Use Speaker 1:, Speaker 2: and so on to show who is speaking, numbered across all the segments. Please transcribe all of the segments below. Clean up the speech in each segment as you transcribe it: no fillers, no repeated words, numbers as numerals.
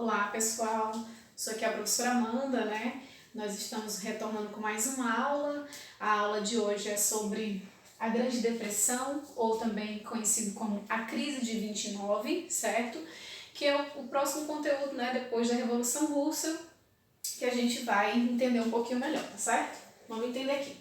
Speaker 1: Olá pessoal, sou aqui a professora Amanda, né? Nós estamos retornando com mais uma aula. A aula de hoje é sobre a Grande Depressão, ou também conhecido como a Crise de 29, certo? Que é o próximo conteúdo, né, depois da Revolução Russa, que a gente vai entender um pouquinho melhor, tá certo? Vamos entender aqui.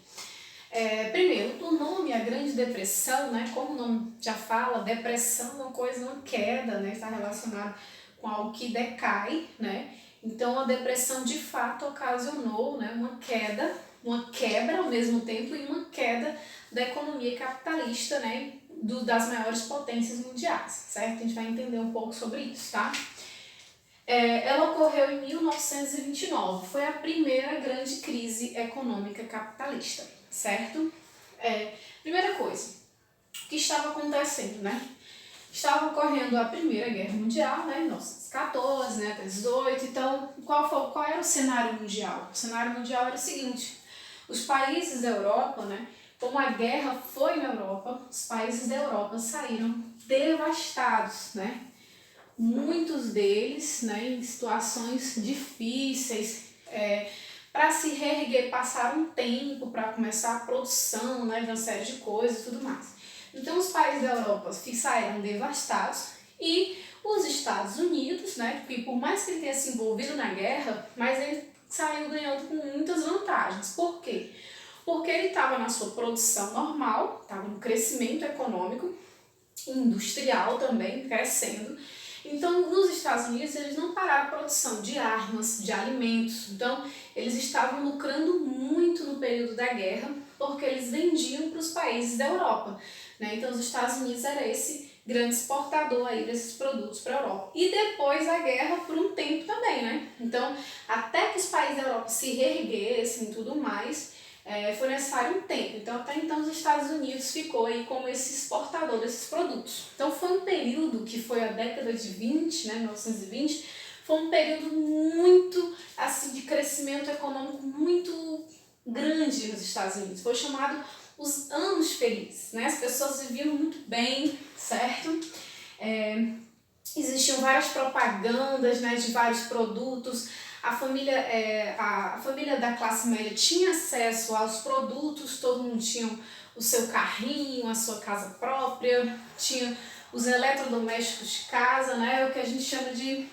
Speaker 1: Primeiro, o nome, a Grande Depressão, né, como o nome já fala, depressão é uma coisa, uma queda, né, está relacionado com algo que decai, né, então a depressão de fato ocasionou, né, uma quebra ao mesmo tempo e uma queda da economia capitalista, né, das maiores potências mundiais, certo? A gente vai entender um pouco sobre isso, tá? Ela ocorreu em 1929, foi a primeira grande crise econômica capitalista, certo? Primeira coisa, o que estava acontecendo, né? Estava ocorrendo a Primeira Guerra Mundial, né, em 1914, né, até 18, então qual era o cenário mundial? O cenário mundial era o seguinte: os países da Europa, né, como a guerra foi na Europa, os países da Europa saíram devastados, né? Muitos deles, né, em situações difíceis, para se reerguer, passaram um tempo para começar a produção, né, de uma série de coisas e tudo mais. Então os países da Europa saíram devastados e os Estados Unidos, né, que por mais que ele tenha se envolvido na guerra, mas ele saiu ganhando com muitas vantagens. Por quê? Porque ele estava na sua produção normal, estava no crescimento econômico, industrial também, crescendo. Então, nos Estados Unidos, eles não pararam a produção de armas, de alimentos. Então, eles estavam lucrando muito no período da guerra, porque eles vendiam para os países da Europa, né? Então, os Estados Unidos era esse grande exportador aí desses produtos para a Europa. E depois da guerra, por um tempo também, né? Então, até que os países da Europa se reerguessem e tudo mais, foi necessário um tempo. Então, até então, os Estados Unidos ficou aí como esse exportador desses produtos. Então, foi um período que foi a década de 20, né, 1920, foi um período muito, assim, de crescimento econômico muito grande nos Estados Unidos. Foi chamado os anos felizes, né? As pessoas viviam muito bem, certo? Existiam várias propagandas, né, de vários produtos. A família da classe média tinha acesso aos produtos, todo mundo tinha o seu carrinho, a sua casa própria, tinha os eletrodomésticos de casa, né, o que a gente chama de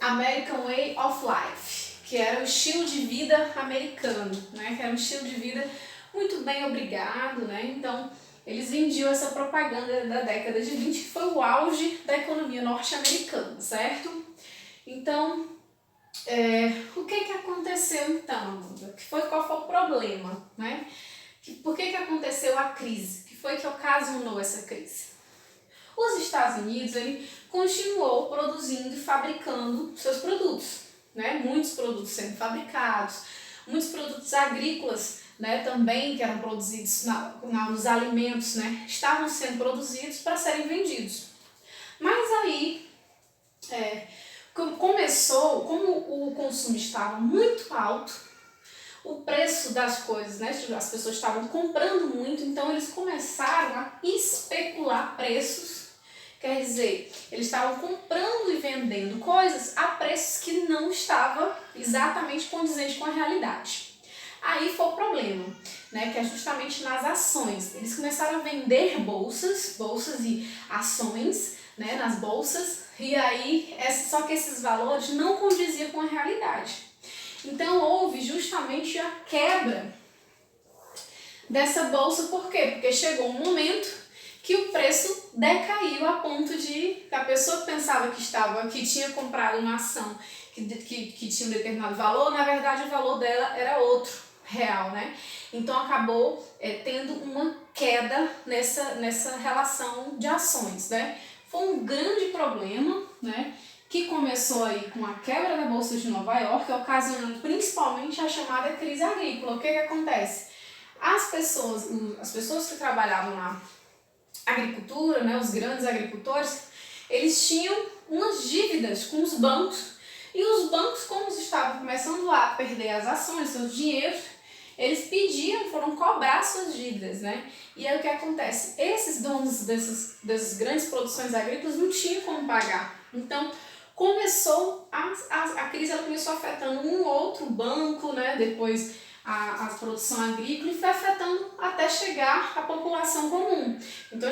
Speaker 1: American Way of Life, que era o estilo de vida americano, né, que era um estilo de vida muito bem obrigado, né, então eles vendiam essa propaganda da década de 20, que foi o auge da economia norte-americana, certo? Então, o que aconteceu então? Qual foi o problema, né? Por que aconteceu a crise? O que foi que ocasionou essa crise? Os Estados Unidos, ele continuou produzindo e fabricando seus produtos, né? Muitos produtos sendo fabricados, muitos produtos agrícolas, né, também que eram produzidos nos alimentos, né, estavam sendo produzidos para serem vendidos. Mas aí, como o consumo estava muito alto, o preço das coisas, né, as pessoas estavam comprando muito, então eles começaram a especular preços. Quer dizer, eles estavam comprando e vendendo coisas a preços que não estavam exatamente condizentes com a realidade. Aí foi o problema, né, que é justamente nas ações. Eles começaram a vender bolsas e ações, né, nas bolsas, e aí só que esses valores não condiziam com a realidade. Então houve justamente a quebra dessa bolsa. Por quê? Porque chegou um momento que o preço decaiu a ponto de a pessoa que pensava que tinha comprado uma ação que tinha um determinado valor, na verdade o valor dela era outro real, né? Então acabou tendo uma queda nessa relação de ações, né? Foi um grande problema, né, que começou aí com a quebra da Bolsa de Nova York, ocasionando principalmente a chamada crise agrícola. O que acontece? As pessoas que trabalhavam na agricultura, né, os grandes agricultores, eles tinham umas dívidas com os bancos, e os bancos, como estavam começando a perder as ações, seus dinheiros, eles foram cobrar suas dívidas, né? E aí o que acontece? Esses donos dessas grandes produções agrícolas não tinham como pagar. Então, a crise ela começou afetando um outro banco, né? Depois a produção agrícola e foi afetando até chegar à população comum. Então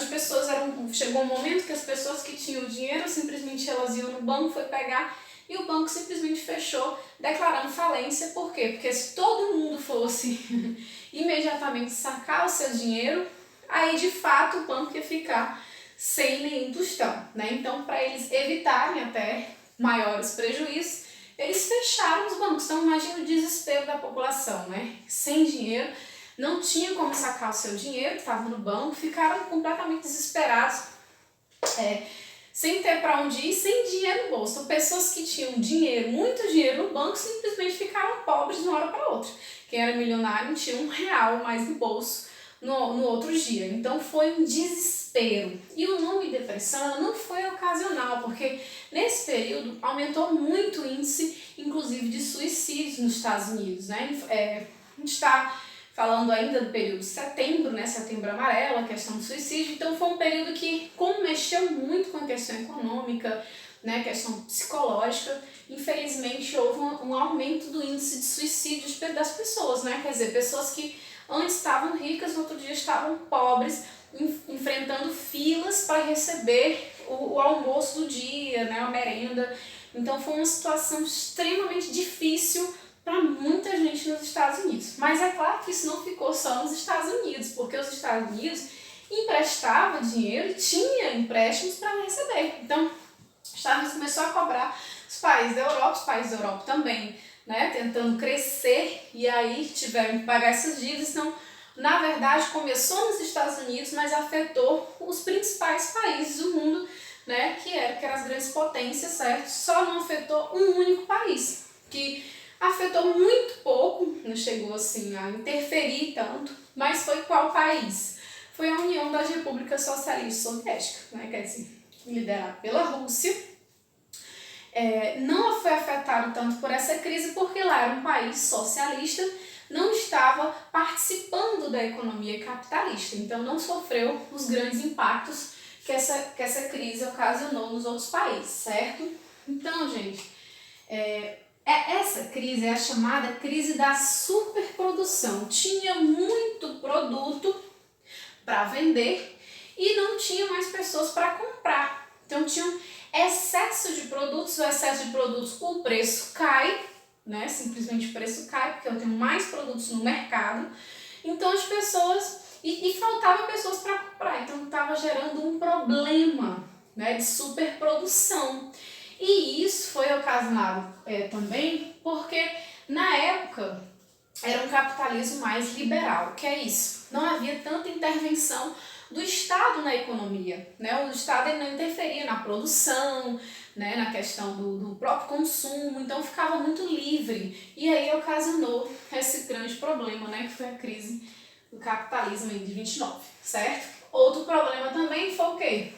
Speaker 1: chegou um momento que as pessoas que tinham dinheiro simplesmente elas iam no banco, foi pegar e o banco simplesmente fechou, declarando falência. Por quê? Porque se todo mundo fosse imediatamente sacar o seu dinheiro, aí de fato o banco ia ficar sem nenhum tostão, né? Então, para eles evitarem até maiores prejuízos, eles fecharam os bancos. Então, imagina o desespero da população, né? Sem dinheiro, não tinha como sacar o seu dinheiro que estava no banco, ficaram completamente desesperados, sem ter para onde ir, sem dinheiro no bolso. Então, pessoas que tinham dinheiro, muito dinheiro no banco, simplesmente ficaram pobres de uma hora para outra. Quem era milionário não tinha R$1 mais no bolso no outro dia. Então, foi um desespero. E o nome depressão não foi ocasional, porque nesse período aumentou muito o índice, inclusive, de suicídios nos Estados Unidos, né? A gente está falando ainda do período de setembro, né? Setembro amarelo, a questão do suicídio. Então, foi um período que, como mexeu muito com a questão econômica, né? Questão psicológica, infelizmente houve um aumento do índice de suicídios das pessoas, né? Quer dizer, pessoas que antes estavam ricas, no outro dia estavam pobres, enfrentando filas para receber o almoço do dia, né, a merenda. Então foi uma situação extremamente difícil para muita gente nos Estados Unidos. Mas é claro que isso não ficou só nos Estados Unidos, porque os Estados Unidos emprestavam dinheiro e tinha empréstimos para receber. Então, os Estados Unidos começou a cobrar os países da Europa também, né, tentando crescer, e aí tiveram que pagar essas dívidas. Então, na verdade, começou nos Estados Unidos, mas afetou os principais países do mundo, né, que eram as grandes potências, certo? Só não afetou um único país, que afetou muito pouco, não chegou assim a interferir tanto, mas foi qual país? Foi a União das Repúblicas Socialistas Soviéticas, né, quer dizer, liderada pela Rússia. Não foi afetado tanto por essa crise porque lá era um país socialista, não estava participando da economia capitalista, então não sofreu os grandes impactos que essa crise ocasionou nos outros países, certo? Então, gente, essa crise é a chamada crise da superprodução. Tinha muito produto para vender e não tinha mais pessoas para comprar. Então tinha um excesso de produtos, o preço cai, né? Simplesmente o preço cai, porque eu tenho mais produtos no mercado. Então as pessoas, e faltava pessoas para comprar, então estava gerando um problema, né, de superprodução. E isso foi ocasionado também porque na época era um capitalismo mais liberal. Que é isso? Não havia tanta intervenção do Estado na economia, né? O Estado ele não interferia na produção, né? Na questão do próprio consumo, então ficava muito livre. E aí ocasionou esse grande problema, né? Que foi a crise do capitalismo de 29, certo? Outro problema também foi o quê?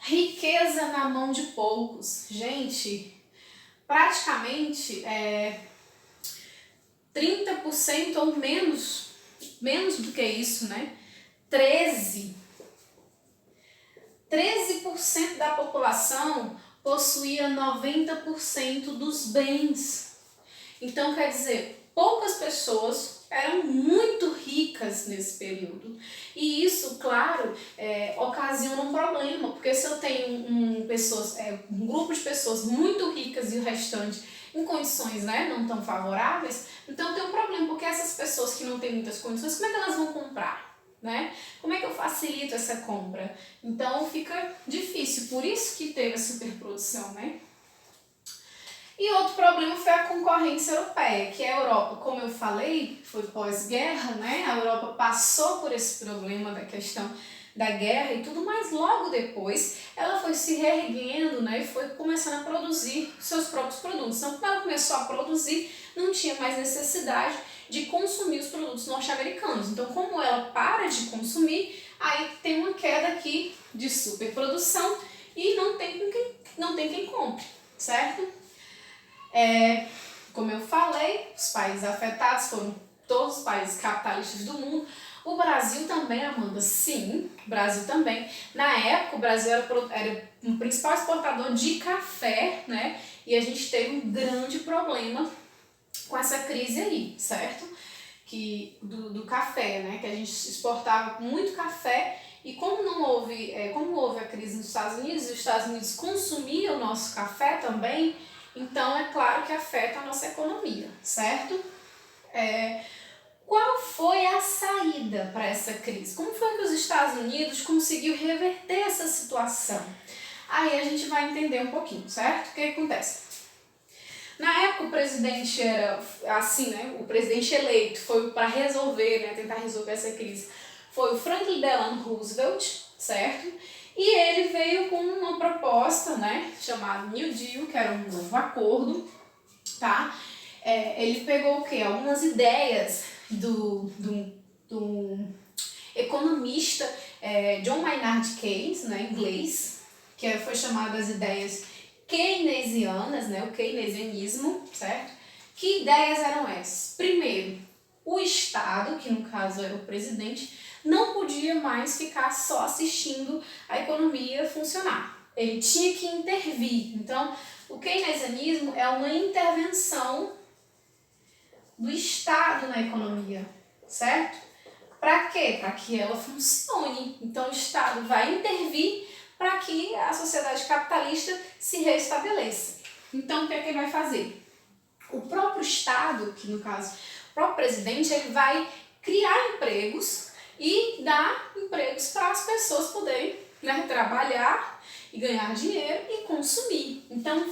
Speaker 1: Riqueza na mão de poucos. Gente, praticamente 30% ou menos do que isso, né? 13% da população possuía 90% dos bens. Então, quer dizer, poucas pessoas eram muito ricas nesse período. E isso, claro, ocasiona um problema, porque se eu tenho um grupo de pessoas muito ricas e o restante em condições, né, não tão favoráveis, então tem um problema, porque essas pessoas que não têm muitas condições, como é que elas vão comprar? Né? Como é que eu facilito essa compra? Então fica difícil, por isso que teve a superprodução, né? E outro problema foi a concorrência europeia, que a Europa, como eu falei, foi pós-guerra, né? A Europa passou por esse problema da questão da guerra e tudo, mas logo depois ela foi se reerguendo, né? E foi começando a produzir seus próprios produtos. Então, quando ela começou a produzir, não tinha mais necessidade de consumir os produtos norte-americanos. Então, como ela para de consumir, aí tem uma queda aqui de superprodução e não tem quem compre, certo? Como eu falei, os países afetados foram todos os países capitalistas do mundo. O Brasil também, Amanda, sim, o Brasil também. Na época, o Brasil era o principal exportador de café, né? E a gente teve um grande problema com essa crise aí, certo? Do café, né? Que a gente exportava muito café e como houve a crise nos Estados Unidos e os Estados Unidos consumiam o nosso café também, então é claro que afeta a nossa economia, certo? Qual foi a saída para essa crise? Como foi que os Estados Unidos conseguiu reverter essa situação? Aí a gente vai entender um pouquinho, certo? O que acontece? Na época o presidente era assim, né? O presidente eleito foi para resolver, né? Tentar resolver essa crise. Foi o Franklin Delano Roosevelt, certo? E ele veio com uma proposta, né? Chamada New Deal, que era um novo acordo, tá? Ele pegou o quê? Algumas ideias do economista John Maynard Keynes, né? Inglês, que foi chamado as ideias keynesianas, né, o keynesianismo, certo? Que ideias eram essas? Primeiro, o Estado, que no caso era o presidente, não podia mais ficar só assistindo a economia funcionar. Ele tinha que intervir. Então, o keynesianismo é uma intervenção do Estado na economia, certo? Para quê? Para que ela funcione. Então, o Estado vai intervir para que a sociedade capitalista se restabeleça. Então, o que é que ele vai fazer? O próprio Estado, que no caso, o próprio presidente, ele vai criar empregos e dar empregos para as pessoas poderem, né, trabalhar e ganhar dinheiro e consumir. Então,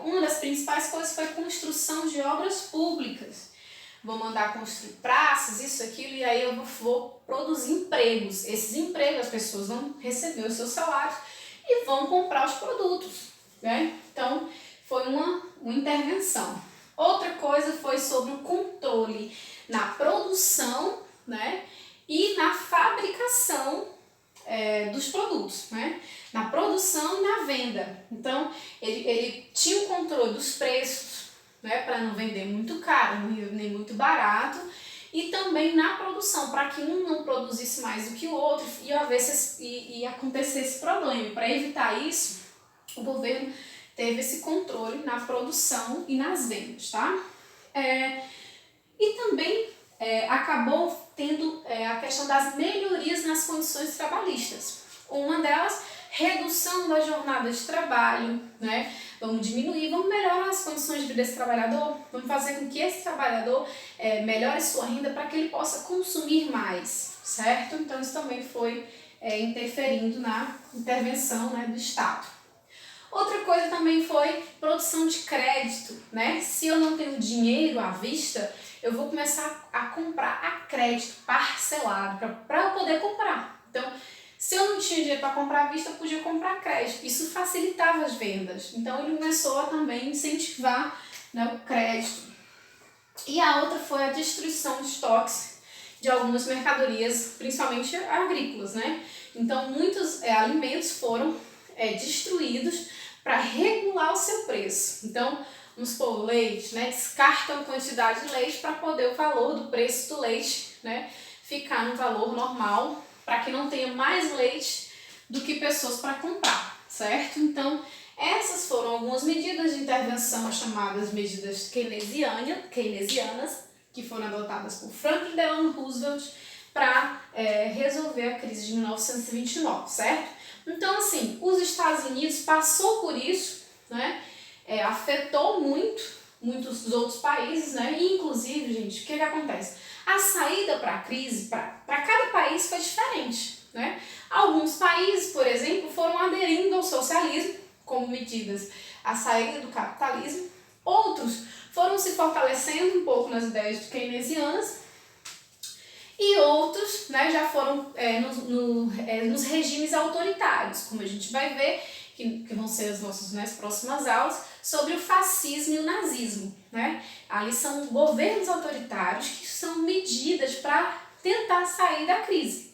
Speaker 1: uma das principais coisas foi a construção de obras públicas. Vou mandar construir praças, isso, aquilo, e aí eu vou produzir empregos. Esses empregos, as pessoas vão receber os seus salários e vão comprar os produtos, né? Então, foi uma intervenção. Outra coisa foi sobre o controle na produção, né? E na fabricação dos produtos, né? Na produção e na venda. Então, ele tinha o controle dos preços, né, para não vender muito caro, nem muito barato, e também na produção, para que um não produzisse mais do que o outro e acontecesse problema. Para evitar isso, o governo teve esse controle na produção e nas vendas, tá? E também acabou tendo a questão das melhorias nas condições trabalhistas. Uma delas, redução da jornada de trabalho, né? Vamos diminuir, vamos melhorar as condições de vida desse trabalhador, vamos fazer com que esse trabalhador melhore sua renda para que ele possa consumir mais, certo? Então isso também foi interferindo na intervenção, né, do Estado. Outra coisa também foi produção de crédito, né? Se eu não tenho dinheiro à vista, eu vou começar a comprar a crédito parcelado para eu poder comprar. Então, se eu não tinha dinheiro para comprar à vista, eu podia comprar crédito. Isso facilitava as vendas. Então, ele começou a também incentivar, né, o crédito. E a outra foi a destruição de estoques de algumas mercadorias, principalmente agrícolas, né? Então, muitos alimentos foram destruídos para regular o seu preço. Então, vamos supor, leite, né? Descartam a quantidade de leite para poder o valor do preço do leite, né, ficar no valor normal, para que não tenha mais leite do que pessoas para comprar, certo? Então, essas foram algumas medidas de intervenção chamadas medidas keynesianas, que foram adotadas por Franklin Delano Roosevelt para resolver a crise de 1929, certo? Então, assim, os Estados Unidos passou por isso, né? Afetou muitos dos outros países, né? E, inclusive, gente, o que acontece? A saída para a crise, para cada país foi diferente, né? Alguns países, por exemplo, foram aderindo ao socialismo como medidas à saída do capitalismo. Outros foram se fortalecendo um pouco nas ideias keynesianas e outros, né, já foram nos regimes autoritários, como a gente vai ver, que vão ser as nossas próximas aulas, sobre o fascismo e o nazismo, né? Ali são governos autoritários que são medidas para tentar sair da crise,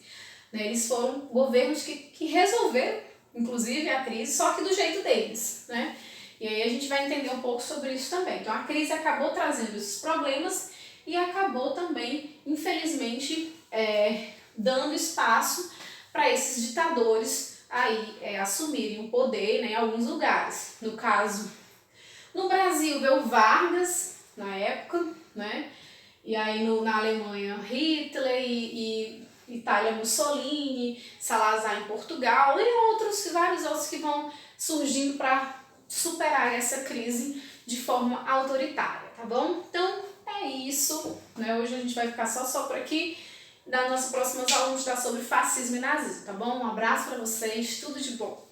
Speaker 1: né? Eles foram governos que resolveram, inclusive, a crise, só que do jeito deles, né? E aí a gente vai entender um pouco sobre isso também. Então a crise acabou trazendo esses problemas e acabou também, infelizmente, dando espaço para esses ditadores aí assumirem o poder, né, em alguns lugares. No caso, no Brasil veio Vargas na época, né? E aí na Alemanha Hitler e Itália Mussolini, Salazar em Portugal e vários outros que vão surgindo para superar essa crise de forma autoritária, tá bom? Então é isso, né? Hoje a gente vai ficar só por aqui. Na nossa próxima aula a gente está sobre fascismo e nazismo, tá bom? Um abraço para vocês, tudo de bom!